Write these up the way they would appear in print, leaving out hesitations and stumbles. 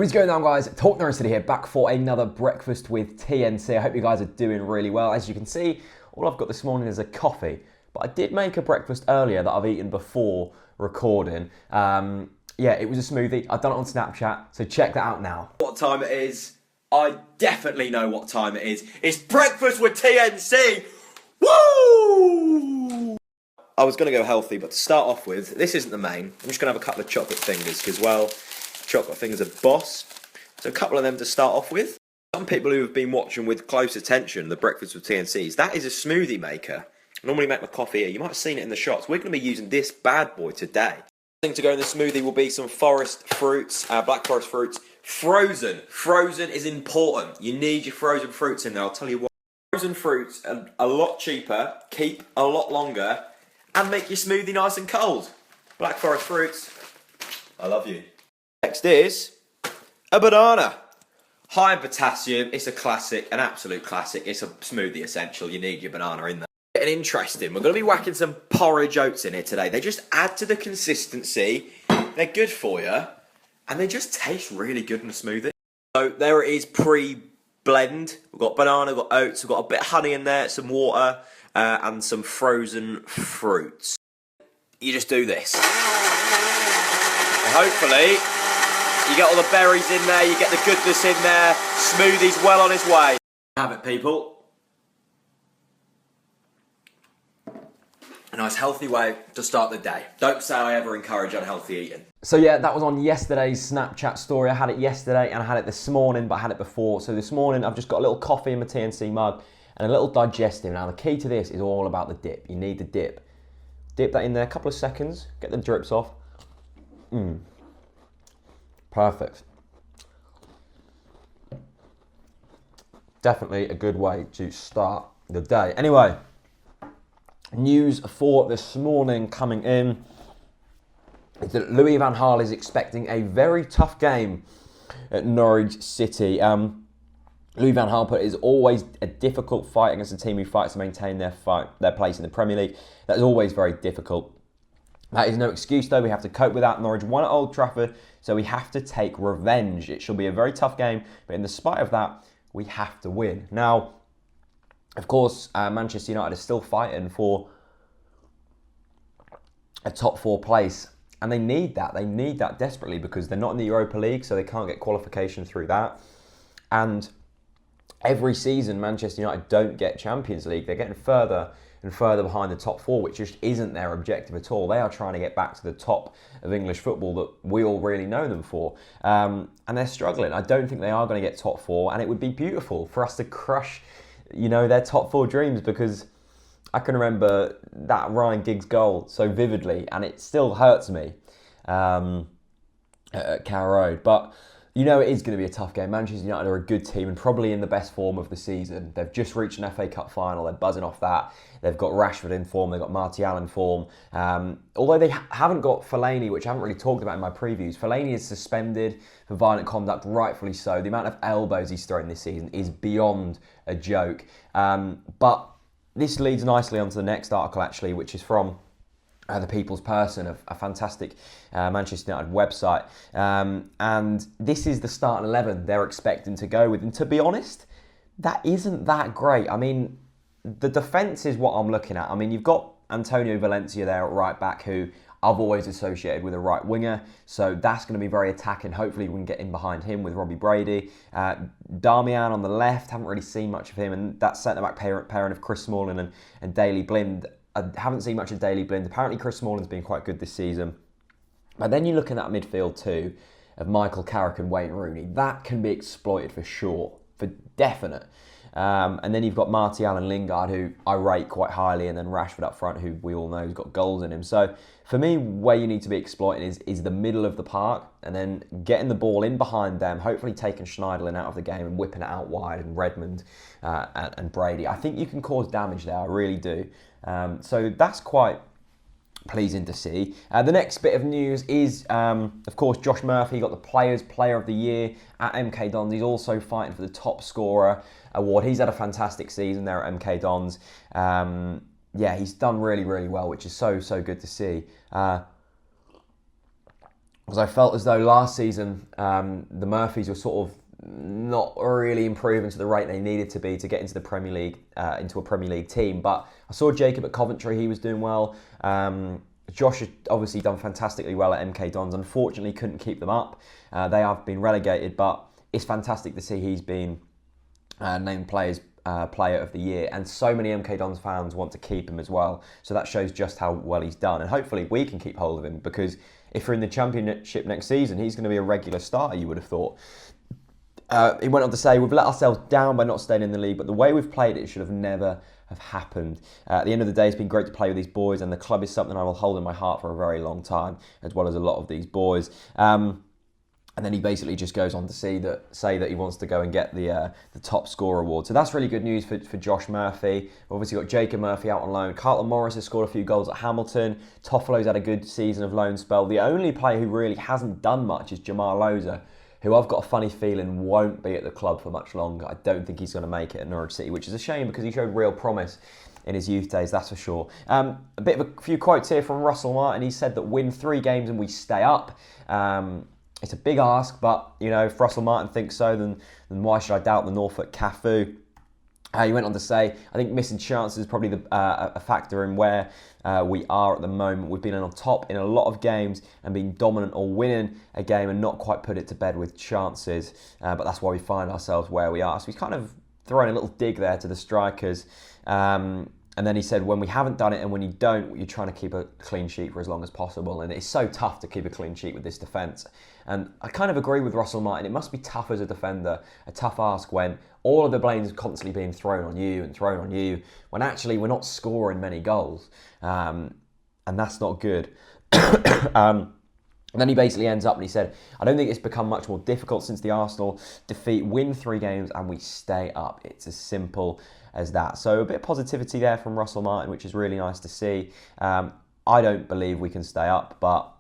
What is going on, guys? TalkNorwichCity here, back for another breakfast with TNC. I hope you guys are doing really well. As you can see, all I've got this morning is a coffee, but I did make a breakfast earlier that I've eaten before recording. Yeah, it was a smoothie. I've done it on Snapchat, so check that out now. What time it is? I definitely know what time it is. It's breakfast with TNC! Woo! I was going to go healthy, but to start off with, this isn't the main. I'm just going to have a couple of chocolate fingers, because, well, chocolate fingers are boss. So a couple of them to start off with. Some people who have been watching with close attention the breakfast with TNCs, that is a smoothie maker. I normally make my coffee here. You might have seen it in the shots. We're going to be using this bad boy today. The thing to go in the smoothie will be some forest fruits, black forest fruits, frozen. Frozen is important. You need your frozen fruits in there. I'll tell you what. Frozen fruits are a lot cheaper, keep a lot longer, and make your smoothie nice and cold. Black forest fruits, I love you. Next is a banana. High in potassium, it's a classic, an absolute classic. It's a smoothie essential, you need your banana in there. Getting interesting, we're going to be whacking some porridge oats in here today. They just add to the consistency, they're good for you, and they just taste really good in a smoothie. So there it is, pre-blend. We've got banana, we've got oats, we've got a bit of honey in there, some water, and some frozen fruits. You just do this. And hopefully, you get all the berries in there, you get the goodness in there, smoothie's well on its way. Have it, people. A nice healthy way to start the day. Don't say I ever encourage unhealthy eating. So yeah, that was on yesterday's Snapchat story. I had it yesterday and I had it this morning, but I had it before. So this morning, I've just got a little coffee in my TNC mug and a little digestive. Now the key to this is all about the dip. You need the dip. Dip that in there a couple of seconds, get the drips off. Perfect. Definitely a good way to start the day. Anyway, news for this morning coming in is that Louis van Gaal is expecting a very tough game at Norwich City. Louis van Gaal put it is always a difficult fight against a team who fights to maintain their place in the Premier League. That is always very difficult. That is no excuse though, we have to cope with that. Norwich won at Old Trafford, so we have to take revenge. It shall be a very tough game, but in the spite of that, we have to win. Now, of course, Manchester United is still fighting for a top 4 place, and they need that. They need that desperately because they're not in the Europa League, so they can't get qualification through that. And every season, Manchester United don't get Champions League. They're getting further and further behind the top 4, which just isn't their objective at all. They are trying to get back to the top of English football that we all really know them for. And they're struggling. I don't think they are going to get top 4, and it would be beautiful for us to crush, their top 4 dreams, because I can remember that Ryan Giggs goal so vividly, and it still hurts me at Carrow Road. But it is going to be a tough game. Manchester United are a good team and probably in the best form of the season. They've just reached an FA Cup final. They're buzzing off that. They've got Rashford in form. They've got Martial in form. Although they haven't got Fellaini, which I haven't really talked about in my previews. Fellaini is suspended for violent conduct, rightfully so. The amount of elbows he's thrown this season is beyond a joke. But this leads nicely onto the next article, actually, which is from The People's Person, a fantastic Manchester United website. And this is the starting 11 they're expecting to go with. And to be honest, that isn't that great. I mean, the defence is what I'm looking at. I mean, you've got Antonio Valencia there at right back, who I've always associated with a right winger. So that's going to be very attacking. Hopefully we can get in behind him with Robbie Brady. Darmian on the left, haven't really seen much of him. And that centre-back pairing of Chris Smalling and Daley Blind, I haven't seen much of Daley Blind. Apparently Chris Smalling's been quite good this season. But then you look at that midfield too of Michael Carrick and Wayne Rooney. That can be exploited for sure, for definite. And then you've got Martial and Lingard, who I rate quite highly, and then Rashford up front, who we all know has got goals in him. So for me, where you need to be exploiting is the middle of the park, and then getting the ball in behind them, hopefully taking Schneiderlin out of the game and whipping it out wide, and Redmond and Brady. I think you can cause damage there, I really do. So that's quite pleasing to see. The next bit of news is, of course, Josh Murphy got the Players Player of the Year at MK Dons. He's also fighting for the top scorer award. He's had a fantastic season there at MK Dons. Yeah, he's done really, really well, which is so good to see. because I felt as though last season the Murphys were sort of not really improving to the rate they needed to be to get into the Premier League, into a Premier League team. But I saw Jacob at Coventry; he was doing well. Josh has obviously done fantastically well at MK Dons. Unfortunately, couldn't keep them up. They have been relegated, but it's fantastic to see he's been named Player of the Year, and so many MK Dons fans want to keep him as well. So that shows just how well he's done, and hopefully we can keep hold of him, because if we're in the Championship next season, he's going to be a regular starter, you would have thought. He went on to say, we've let ourselves down by not staying in the league, but the way we've played it should have never have happened. At the end of the day, it's been great to play with these boys, and the club is something I will hold in my heart for a very long time, as well as a lot of these boys. And then he basically just goes on to say that he wants to go and get the top scorer award. So that's really good news for Josh Murphy. We've obviously got Jacob Murphy out on loan. Carlton Morris has scored a few goals at Hamilton. Toffolo's had a good season of loan spell. The only player who really hasn't done much is Jamal Loza, who I've got a funny feeling won't be at the club for much longer. I don't think he's going to make it at Norwich City, which is a shame because he showed real promise in his youth days, that's for sure. A few quotes here from Russell Martin. He said that win 3 games and we stay up. It's a big ask, but if Russell Martin thinks so, then why should I doubt the Norfolk Cafu? He went on to say, I think missing chances is probably a factor in where we are at the moment. We've been on top in a lot of games and been dominant or winning a game and not quite put it to bed with chances. But that's why we find ourselves where we are. So he's kind of throwing a little dig there to the strikers. And then he said, when we haven't done it and when you don't, you're trying to keep a clean sheet for as long as possible. And it's so tough to keep a clean sheet with this defence. And I kind of agree with Russell Martin. It must be tough as a defender, a tough ask when all of the blame's constantly being thrown on you, when actually we're not scoring many goals. And that's not good. And then he basically ends up and he said, I don't think it's become much more difficult since the Arsenal defeat. Win 3 games and we stay up. It's as simple as that. So a bit of positivity there from Russell Martin, which is really nice to see. I don't believe we can stay up, but,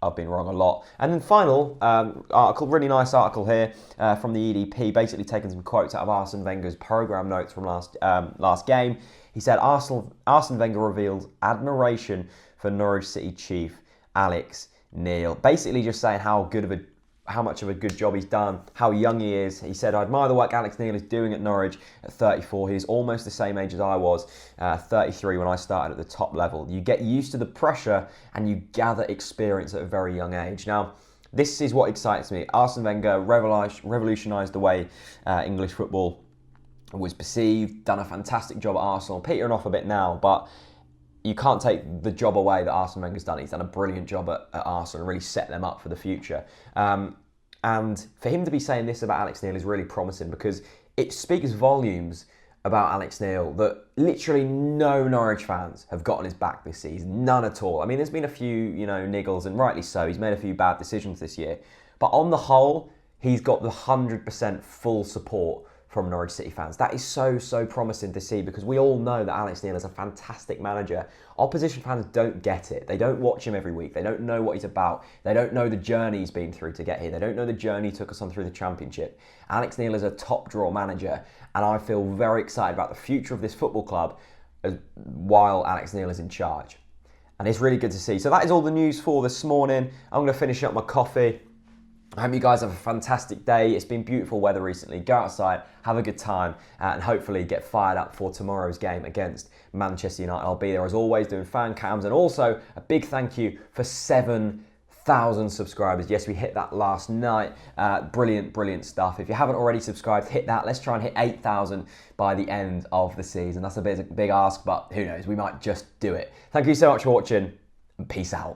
I've been wrong a lot. And then final article, really nice article here from the EDP, basically taking some quotes out of Arsene Wenger's programme notes from last game. He said, Arsene Wenger reveals admiration for Norwich City chief Alex Neil. Basically just saying how much of a good job he's done, how young he is. He said, I admire the work Alex Neil is doing at Norwich at 34. He's almost the same age as I was, 33 when I started at the top level. You get used to the pressure and you gather experience at a very young age. Now, this is what excites me. Arsene Wenger revolutionised the way English football was perceived, done a fantastic job at Arsenal, petering off a bit now, but you can't take the job away that Arsene Wenger's done. He's done a brilliant job at Arsenal and really set them up for the future. And for him to be saying this about Alex Neil is really promising because it speaks volumes about Alex Neil that literally no Norwich fans have got on his back this season. None at all. I mean, there's been a few, niggles, and rightly so. He's made a few bad decisions this year. But on the whole, he's got the 100% full support from Norwich City fans. That is so, so promising to see because we all know that Alex Neil is a fantastic manager. Opposition fans don't get it. They don't watch him every week. They don't know what he's about. They don't know the journey he's been through to get here. They don't know the journey he took us on through the Championship. Alex Neil is a top draw manager and I feel very excited about the future of this football club while Alex Neil is in charge. And it's really good to see. So that is all the news for this morning. I'm going to finish up my coffee. I hope you guys have a fantastic day. It's been beautiful weather recently. Go outside, have a good time, and hopefully get fired up for tomorrow's game against Manchester United. I'll be there as always doing fan cams, and also a big thank you for 7,000 subscribers. Yes, we hit that last night. Brilliant stuff. If you haven't already subscribed, hit that. Let's try and hit 8,000 by the end of the season. That's a big ask, but who knows? We might just do it. Thank you so much for watching, and peace out.